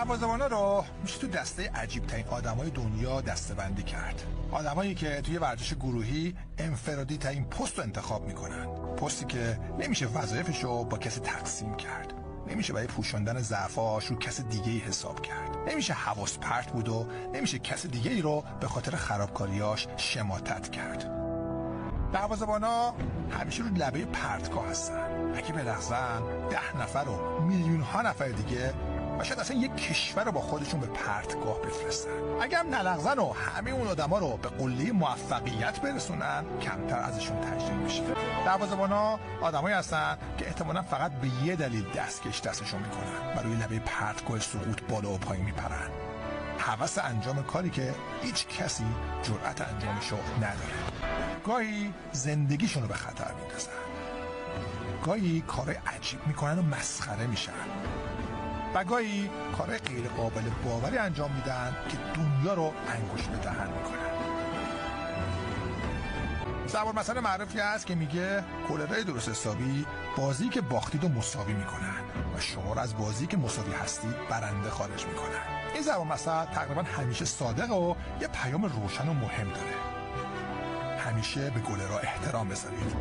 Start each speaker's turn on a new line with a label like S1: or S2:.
S1: دروازه‌بانا رو میشه تو دسته عجیب ترین آدمای دنیا دسته‌بندی کرد. آدمایی که توی ورزش گروهی انفرادی ترین پست رو انتخاب میکنن. پستی که نمیشه وظایفش رو با کسی تقسیم کرد. نمیشه برای پوشوندن ضعفاش رو کس دیگه‌ای حساب کرد. نمیشه حواس پرت بود و نمیشه کس دیگه‌ای رو به خاطر خرابکاریاش شماتت کرد. دروازه‌بانا همیشه رو لبه پرتگاه هستن. اگه بلغزن 10 نفر و میلیون ها نفر دیگه و شاید اصلا یک کشور رو با خودشون به پرتگاه بفرستن. اگه هم نلغزن و همه اون آدما رو به قله موفقیت برسونن، کمتر ازشون تجلیل میشه. دروازه‌بانا آدمایی هستن که احتمالاً فقط به یه دلیل دستکش دستشون میکنن و روی لبه پرتگاه سقوط بالا و پایین میپرن. هوس انجام کاری که هیچ کسی جرأت انجامشو نداره. گاهی زندگیشون رو به خطر میندازن. گاهی کارهای عجیب میکنن و مسخره میشن. و گاهی کارهای غیر قابل باوری انجام میدن که دنیا رو انگوش به دهن میکنن. ضرب المثل معروفی هست که میگه کولرای درست حسابی بازی که باختید و مساوی میکنن و شما رو از بازی که مساوی هستید برنده خارج میکنن. این ضرب المثل تقریبا همیشه صادق و یه پیام روشن و مهم داره. همیشه به کولرها احترام بذارید.